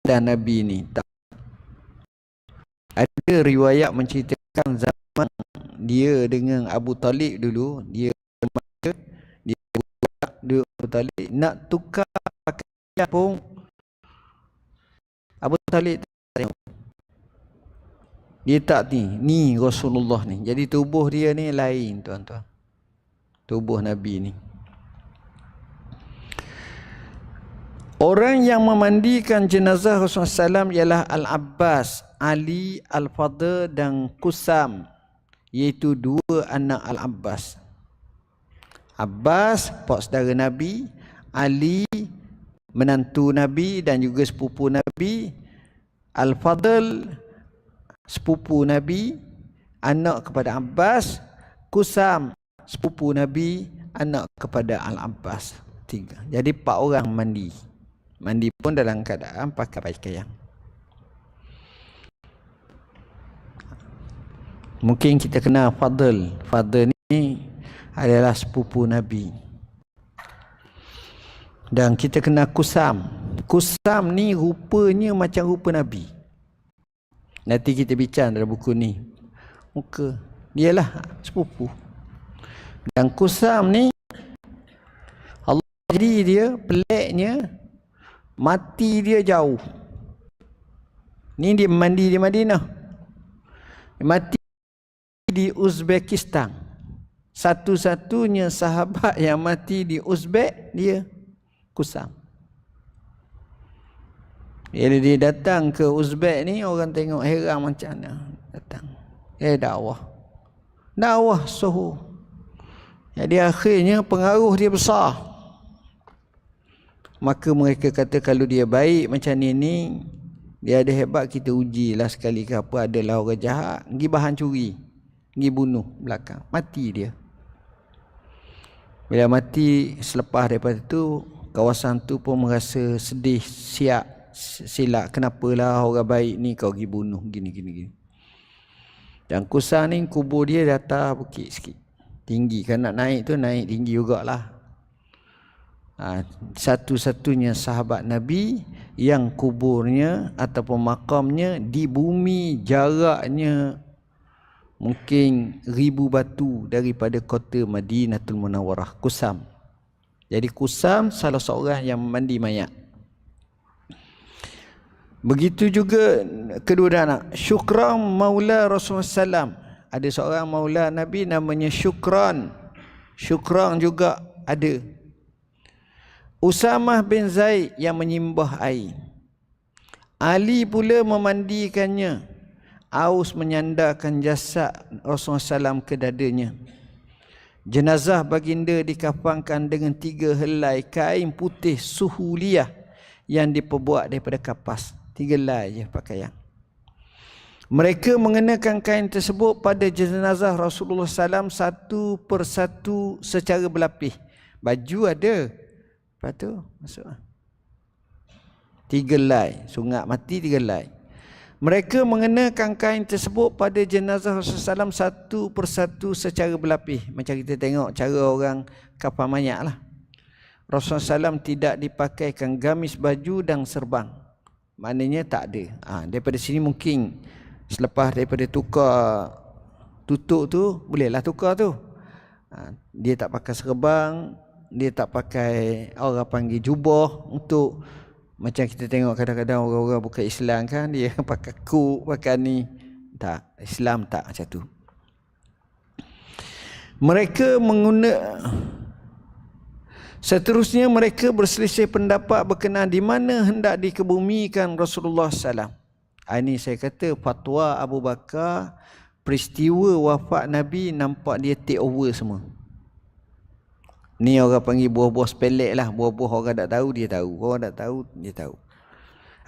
dan Nabi ni tak. Ada riwayat menceritakan zaman dia dengan Abu Talib dulu, dia Abu Talib nak tukar pakaian pun Abu Talib tak tengok. Dia tak ni Rasulullah ni. Jadi tubuh dia ni lain tuan-tuan. Tubuh Nabi ni. Orang yang memandikan jenazah Rasulullah SAW ialah Al-Abbas, Ali, Al-Fadl dan Qusam, iaitu dua anak Al-Abbas. Abbas, pak saudara Nabi, Ali, menantu Nabi dan juga sepupu Nabi, Al-Fadl, sepupu Nabi, anak kepada Abbas, Qusam, sepupu Nabi, anak kepada Al-Abbas. 3. Jadi 4 orang mandi. Mandi pun dalam keadaan pakai pakaian. Mungkin kita kenal Fadl. Fadl ni adalah sepupu Nabi. Dan kita kenal Qusam. Qusam ni rupanya macam rupa Nabi. Nanti kita bincang dalam buku ni. Muka dialah sepupu. Dan Qusam ni Allah jadi dia peliknya mati dia jauh. Ni dia mandi di Madinah. Dia mati di Uzbekistan. Satu-satunya sahabat yang mati di Uzbek dia Qusam. Bila dia datang ke Uzbek ni, orang tengok heran macam mana datang. Dakwah suhu. Jadi akhirnya pengaruh dia besar. Maka mereka kata kalau dia baik macam ni, dia ada hebat, kita ujilah sekali ke apa. Adalah orang jahat, pergi bahan curi, pergi bunuh belakang, mati dia. Bila mati, selepas daripada tu, kawasan tu pun merasa sedih, silap, kenapalah orang baik ni kau pergi bunuh gini. Dan Kusam ni kubur dia di atas bukit sikit, tinggi, kan nak naik tu naik tinggi jugalah. Satu-satunya sahabat Nabi yang kuburnya ataupun makamnya di bumi, jaraknya mungkin 1000 batu daripada kota Madinatul Munawwarah, Kusam. Jadi Kusam salah seorang yang mandi mayat. Begitu juga kedua anak, Syukran maula Rasulullah SAW. Ada seorang maula Nabi namanya Syukran. Syukran juga ada. Usamah bin Zaid yang menyimbah air. Ali pula memandikannya. Aus menyandarkan jasad Rasulullah SAW ke dadanya. Jenazah baginda dikafankan dengan 3 helai kain putih suhuliyah yang diperbuat daripada kapas. 3 helai je pakaian. Mereka mengenakan kain tersebut pada jenazah Rasulullah SAW satu persatu secara berlapis. Baju ada, lepas tu masuk 3 helai, sungat mati 3 helai. Mereka mengenakan kain tersebut pada jenazah Rasulullah SAW satu persatu secara berlapis. Macam kita tengok cara orang kafan mayat lah. Rasulullah SAW tidak dipakaikan gamis, baju dan serban. Maknanya tak ada. Daripada sini mungkin selepas daripada tukar tutup tu, bolehlah tukar tu. Dia tak pakai serban, dia tak pakai, orang panggil jubah untuk, macam kita tengok kadang-kadang orang-orang bukan Islam kan, dia pakai kuk, pakai ni. Tak, Islam tak macam tu. Mereka seterusnya mereka berselisih pendapat berkenaan di mana hendak dikebumikan Rasulullah SAW. Ini saya kata fatwa Abu Bakar, peristiwa wafat Nabi nampak dia take over semua. Ni orang panggil buah-buah sepelek lah. Buah-buah orang tak tahu, dia tahu. Orang tak tahu, dia tahu.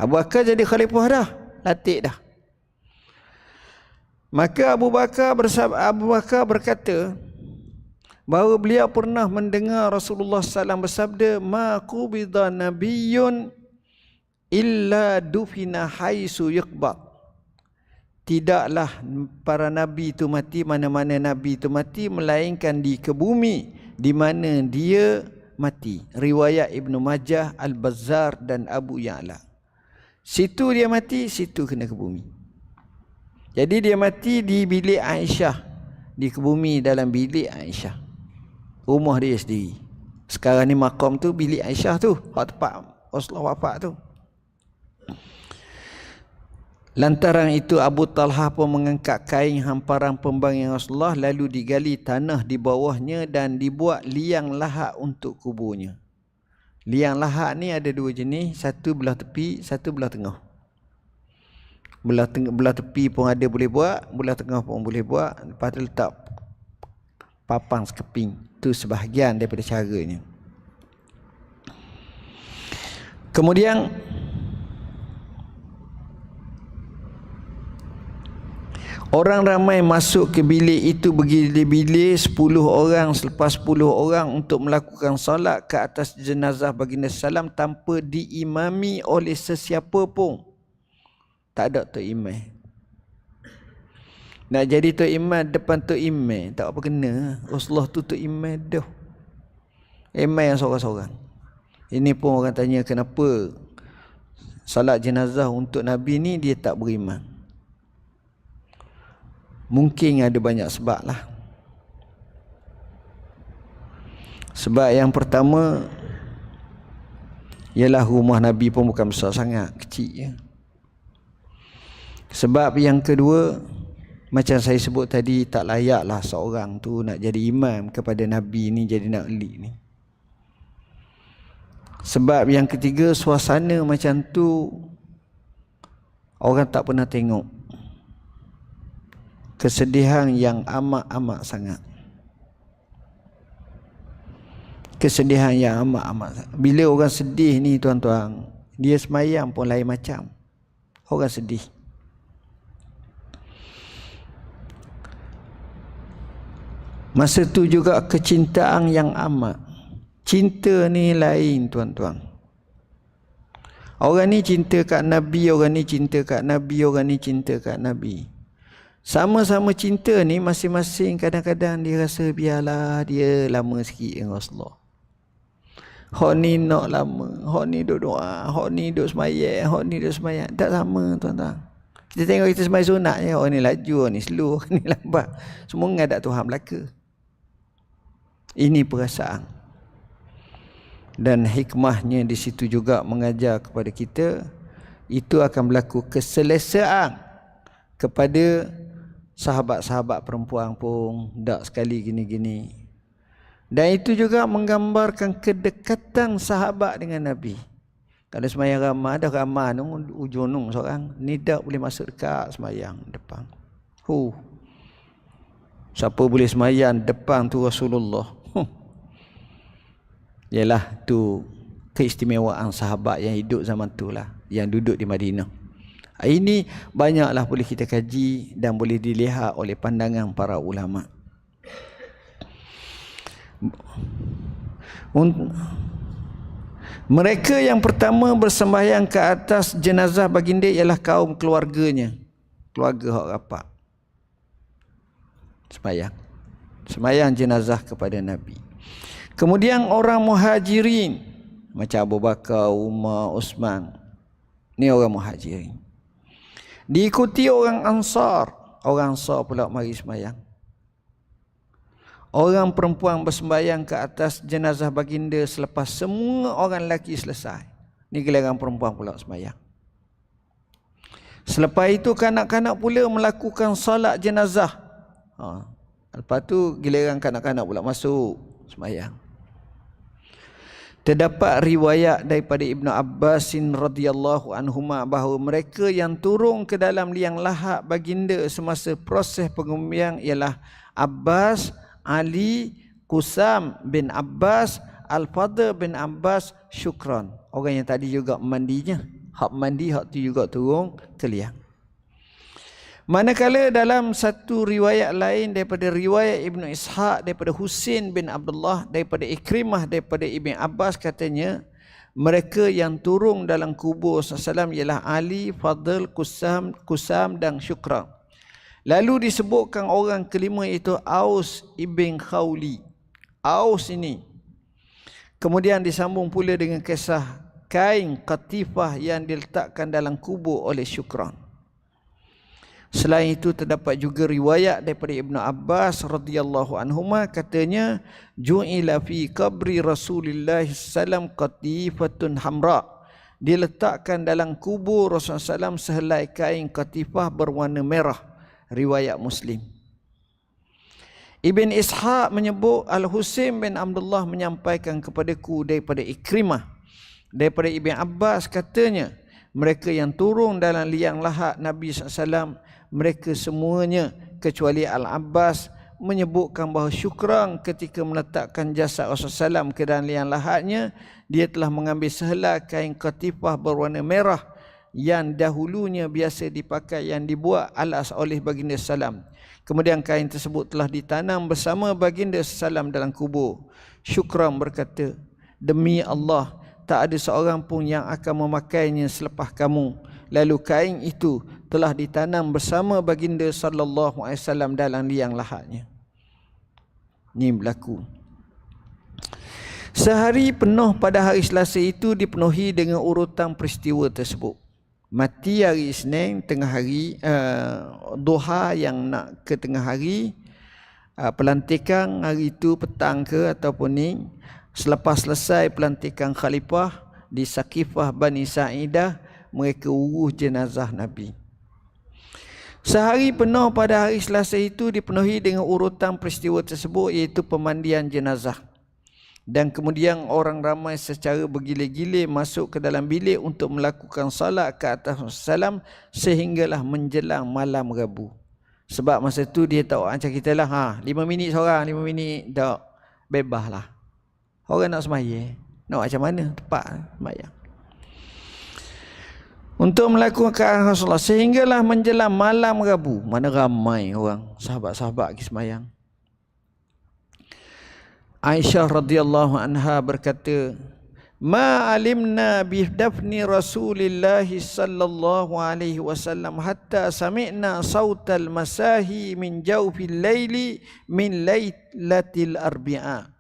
Abu Bakar jadi khalifah dah. Latih dah. Maka Abu Bakar berkata bahawa beliau pernah mendengar Rasulullah SAW bersabda, ma qubida nabiyyun illa dufina haisu yuqbad. Tidaklah para nabi itu mati, mana-mana nabi itu mati, melainkan di kebumi di mana dia mati. Riwayat Ibnu Majah, Al-Bazzar dan Abu Ya'la. Situ dia mati, situ kena ke bumi. Jadi dia mati di bilik Aisyah, di kebumi dalam bilik Aisyah, rumah dia sendiri. Sekarang ni makam tu bilik Aisyah tu, tempat Rasulullah wafat tu. Lantaran itu Abu Talha pun mengangkat kain hamparan pembangunan Rasulullah, lalu digali tanah di bawahnya dan dibuat liang lahat untuk kuburnya. Liang lahat ni ada 2 jenis, satu belah tepi, satu belah tengah. Belah tepi pun ada boleh buat, belah tengah pun boleh buat. Lepas tu letak papang sekeping. Itu sebahagian daripada caranya. Kemudian orang ramai masuk ke bilik itu bergilir-gilir, 10 orang selepas 10 orang untuk melakukan solat ke atas jenazah baginda salam tanpa diimami oleh sesiapa pun. Tak ada Tok Imam. Nak jadi Tok Imam depan Tok Imam tak apa kena. Rasulullah tu Tok Imam dah. Imam yang seorang-seorang. Ini pun orang tanya kenapa salat jenazah untuk Nabi ni dia tak berimam. Mungkin ada banyak sebab lah. Sebab yang pertama ialah rumah Nabi pun bukan besar sangat, kecil je. Sebab yang kedua, macam saya sebut tadi, tak layaklah seorang tu nak jadi imam kepada Nabi ni, jadi nak lead ni. Sebab yang ketiga, suasana macam tu Orang tak pernah tengok kesedihan yang amat-amat sangat. Kesedihan yang amat-amat sangat. Bila orang sedih ni tuan-tuan, dia semayang pun lain macam. Orang sedih. Masa tu juga kecintaan yang amat. Cinta ni lain tuan-tuan. Orang ni cinta kat Nabi, orang ni cinta kat Nabi, orang ni cinta kat Nabi. Sama-sama cinta ni masing-masing kadang-kadang dia rasa biarlah dia lama sikit dengan Rasulullah. Hak ni nak lama, hak ni duduk doa, hak ni duduk semayang, hak ni duduk semayang. Tak sama tuan-tuan. Kita tengok kita semayang sunat je, hak ni laju, hak ni slow, hak ni lambat. Semua ngadak Tuhan belaka. Ini perasaan. Dan hikmahnya di situ juga mengajar kepada kita, itu akan berlaku keselesaan kepada sahabat-sahabat perempuan pun tak sekali gini-gini. Dan itu juga menggambarkan kedekatan sahabat dengan Nabi. Kalau semayang ramah, ada ramah tu ujung nung seorang ni tak boleh masuk dekat semayang depan. Siapa boleh semayang depan tu Rasulullah. Yalah tu keistimewaan sahabat yang hidup zaman tu lah, yang duduk di Madinah. Ini banyaklah boleh kita kaji dan boleh dilihat oleh pandangan para ulama. Mereka yang pertama bersembahyang ke atas jenazah baginda ialah kaum keluarganya, keluarga hak rapat. Sembahyang jenazah kepada Nabi. Kemudian orang muhajirin macam Abu Bakar, Umar, Uthman. Ni orang muhajirin. Diikuti orang ansar. Orang ansar pula mari sembahyang. Orang perempuan bersembahyang ke atas jenazah baginda selepas semua orang lelaki selesai. Ni giliran perempuan pula sembahyang. Selepas itu kanak-kanak pula melakukan salat jenazah. Lepas tu giliran kanak-kanak pula masuk sembahyang. Terdapat riwayat daripada Ibnu Abbas radhiyallahu anhuma bahawa mereka yang turun ke dalam liang lahat baginda semasa proses pengumian ialah Abbas, Ali, Qusam bin Abbas, Al-Fadl bin Abbas, Syukran. Orang yang tadi juga mandinya. Hak mandi, hak tu juga turun ke liang. Manakala dalam satu riwayat lain daripada riwayat Ibnu Ishaq daripada Husain bin Abdullah daripada Ikrimah daripada Ibn Abbas katanya, mereka yang turun dalam kubur SAW ialah Ali, Fadl, Qusam dan Syukran. Lalu disebutkan orang kelima itu Aus ibn Khawli. Aus ini kemudian disambung pula dengan kisah kain katifah yang diletakkan dalam kubur oleh Syukran. Selain itu terdapat juga riwayat daripada Ibnu Abbas radhiyallahu anhuma katanya, ju'ila fi qabri Rasulillah sallam qatifatun hamra. Diletakkan dalam kubur Rasulullah SAW sehelai kain katifah berwarna merah. Riwayat Muslim. Ibn Ishaq menyebut Al-Husain bin Abdullah menyampaikan kepadaku daripada Ikrimah daripada Ibn Abbas katanya, mereka yang turun dalam liang lahat Nabi SAW, mereka semuanya kecuali Al-Abbas menyebutkan bahawa Syukran ketika meletakkan jasad Rasulullah SAW ke dalam liang lahatnya, dia telah mengambil sehelai kain katifah berwarna merah yang dahulunya biasa dipakai yang dibuat alas oleh baginda salam. Kemudian kain tersebut telah ditanam bersama baginda salam dalam kubur. Syukran berkata, demi Allah, tak ada seorang pun yang akan memakainya selepas kamu. Lalu kain itu telah ditanam bersama baginda sallallahu alaihi wasallam dalam liang lahatnya. Ini berlaku. Sehari penuh pada hari Selasa itu dipenuhi dengan urutan peristiwa tersebut. Mati hari Isnin tengah hari, duha yang nak ke tengah hari, pelantikan hari itu petang ke ataupun ni. Selepas selesai pelantikan khalifah di Saqifah Bani Sa'idah, mereka urus jenazah Nabi. Sehari penuh pada hari Selasa itu dipenuhi dengan urutan peristiwa tersebut, iaitu pemandian jenazah. Dan kemudian orang ramai secara bergilir-gilir masuk ke dalam bilik untuk melakukan salat ke atas Rasulullah sehinggalah menjelang malam Rabu. Sebab masa tu dia tahu macam kita lah, 5 minit seorang, 5 minit tak, bebas lah. Orang nak sembahyang, nak macam mana tepat sembahyang. Untuk melakukan Rasulullah sehinggalah menjelang malam Rabu. Mana ramai orang sahabat-sahabat pergi sembahyang. Aisyah radhiyallahu anha berkata, "Ma alimna bi dafni Rasulillah sallallahu alaihi wasallam hatta sami'na sautal masahi min jawfil laili min lailatil arbi'a."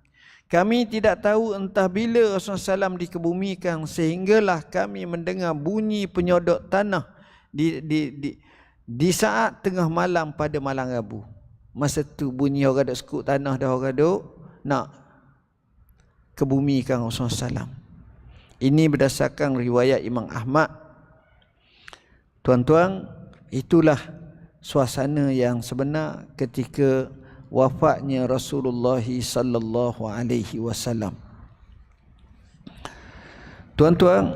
Kami tidak tahu entah bila Rasulullah SAW dikebumikan sehinggalah kami mendengar bunyi penyodok tanah di saat tengah malam pada malam Rabu. Masa tu bunyi orang duk sekut tanah dah, orang duk nak kebumikan Rasulullah SAW. Ini berdasarkan riwayat Imam Ahmad. Tuan-tuan, itulah suasana yang sebenar ketika wafatnya Rasulullah sallallahu alaihi wasallam. Tuan-tuan,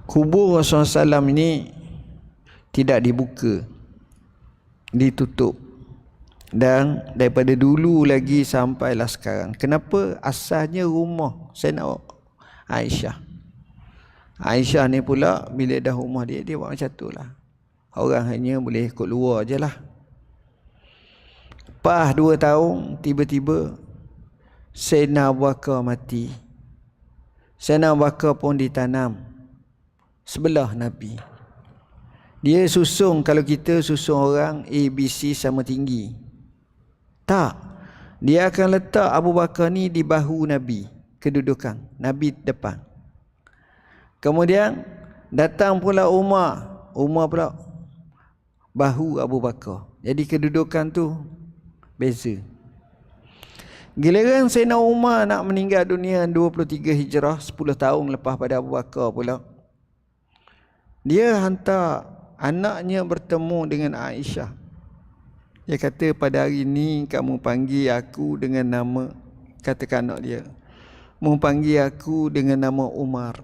kubur Rasulullah SAW ini tidak dibuka, ditutup. Dan daripada dulu lagi sampailah sekarang. Kenapa? Asalnya rumah Sayyidina Aisyah. Aisyah ni pula bila dah rumah dia buat macam tu lah. Orang hanya boleh ikut luar je lah. Lepas 2 tahun, tiba-tiba Sayyidina Abu Bakar mati. Sayyidina Abu Bakar pun ditanam sebelah Nabi. Dia susung, kalau kita susung orang ABC sama tinggi. Tak. Dia akan letak Abu Bakar ni di bahu Nabi, kedudukan Nabi depan. Kemudian datang pula Umar pula bahu Abu Bakar. Jadi kedudukan tu beza. Giliran Sayyidina Umar nak meninggal dunia 23 Hijrah, 10 tahun lepas pada Abu Bakar pula. Dia hantar anaknya bertemu dengan Aisyah. Dia kata, pada hari ini kamu panggil aku dengan nama, katakan anak dia, mu panggil aku dengan nama Umar.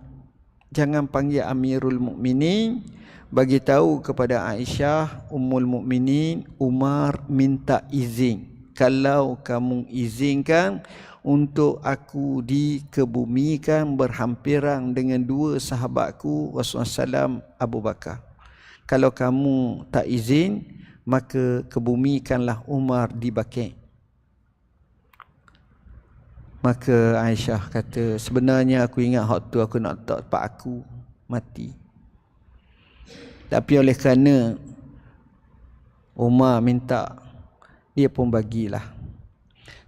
Jangan panggil Amirul Mukminin. Bagi tahu kepada Aisyah Ummul Mukminin, Umar minta izin. Kalau kamu izinkan untuk aku dikebumikan berhampiran dengan 2 sahabatku Rasulullah SAW, Abu Bakar. Kalau kamu tak izin, maka kebumikanlah Umar di Baqi'. Maka Aisyah kata, sebenarnya aku ingat waktu aku nak letak tempat aku mati. Tapi oleh kerana Umar minta, dia pun bagilah.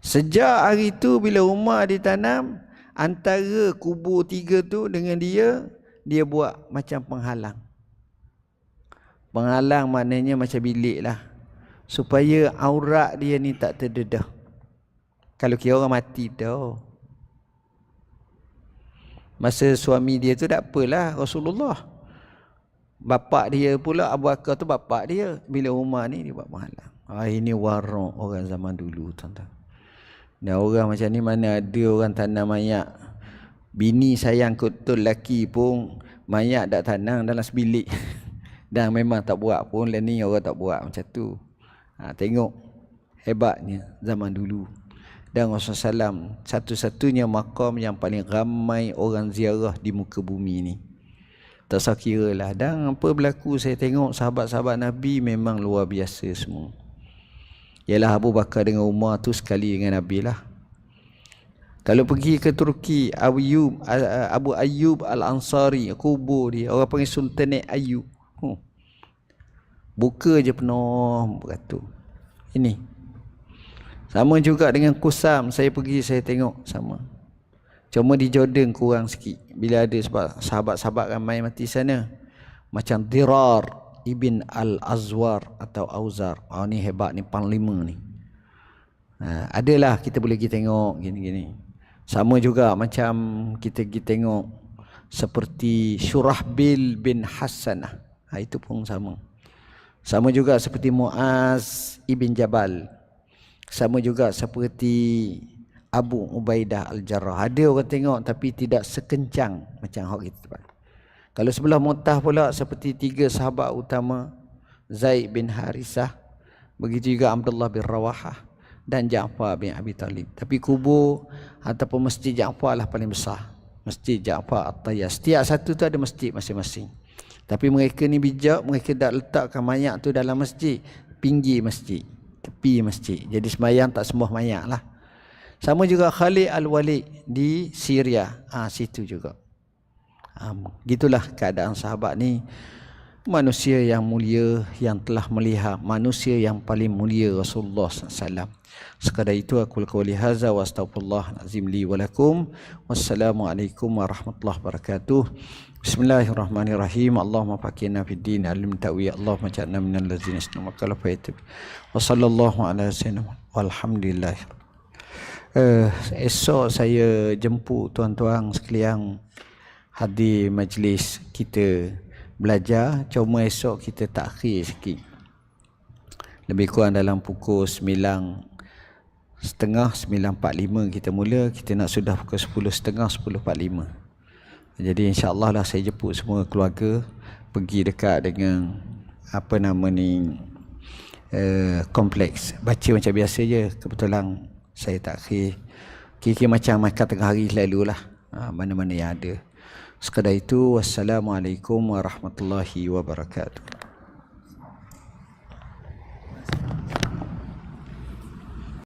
Sejak hari tu bila Umar ditanam, antara kubur 3 tu dengan dia buat macam penghalang. Penghalang maknanya macam bilik lah, supaya aurat dia ni tak terdedah. Kalau kira orang mati dah. Masa suami dia tu tak apalah, Rasulullah. Bapak dia pula, Abu Bakar tu bapak dia. Bila Umar ni dia buat penghalang. Ini warak orang zaman dulu, tuan-tuan. Dan orang macam ni mana ada orang tanam mayat. Bini sayang betul lelaki pun mayat dak tanam dalam sebilik. Dan memang tak buat pun, lain ni orang tak buat macam tu. Tengok hebatnya zaman dulu. Dan Rasulullah SAW satu-satunya makam yang paling ramai orang ziarah di muka bumi ni. Tak usah kira lah. Dan apa berlaku, saya tengok sahabat-sahabat Nabi memang luar biasa semua. Ialah Abu Bakar dengan Umar tu sekali dengan Nabi lah. Kalau pergi ke Turki, Abu Ayyub Al-Ansari, kubur dia, orang panggil Sultanate Ayyub. Buka je penuh beratur. Ini sama juga dengan Kusam. Saya pergi, saya tengok sama. Cuma di Jordan kurang sikit. Bila ada sebab sahabat-sahabat ramai mati sana. Macam Dirar Ibn Al-Azwar atau Auzar. Ni hebat ni, panglima ni. Adalah kita boleh pergi tengok gini-gini. Sama juga macam kita pergi tengok seperti Syurahbil bin Hassanah. Itu pun sama. Sama juga seperti Muaz Ibn Jabal. Sama juga seperti Abu Ubaidah Al-Jarrah. Ada orang tengok tapi tidak sekencang macam hari itu. Kalau sebelah Mu'tah pula seperti 3 sahabat utama, Zaid bin Harisah, begitu juga Abdullah bin Rawahah dan Ja'far bin Abi Talib. Tapi kubur ataupun masjid Ja'far lah paling besar. Masjid Ja'far At-Tayyar. Setiap satu tu ada masjid masing-masing. Tapi mereka ni bijak, mereka tak letakkan mayat tu dalam masjid, pinggir masjid, tepi masjid. Jadi sembahyang tak semua mayat lah. Sama juga Khalid Al-Walid di Syria. Situ juga. Gitulah keadaan sahabat ni. Manusia yang mulia yang telah melihat manusia yang paling mulia Rasulullah SAW. Sekadar itu aku qauli hadza wa astaghfirullahalazim li wa lakum. Wassalamualaikum warahmatullahi wabarakatuh. Bismillahirrahmanirrahim. Allahumma faqihna fid din, alim ta'wil. Allahumma ja'alna minal ladzina istama'a qala fayatib. Wa sallallahu ala sayyidina walhamdulillah. Esok saya jemput tuan-tuan sekalian hadir majlis kita belajar. Cuma esok kita takhir sikit, lebih kurang dalam pukul 9.30, 9.45 kita mula. Kita nak sudah pukul 10.30, 10.45. Jadi insyaAllah lah saya jemput semua keluarga pergi dekat dengan apa nama ni, kompleks. Baca macam biasa je. Kebetulan saya takhir, kira-kira macam tengah hari lalu lah, mana-mana yang ada. Sekadar itu. Wassalamualaikum warahmatullahi wabarakatuh.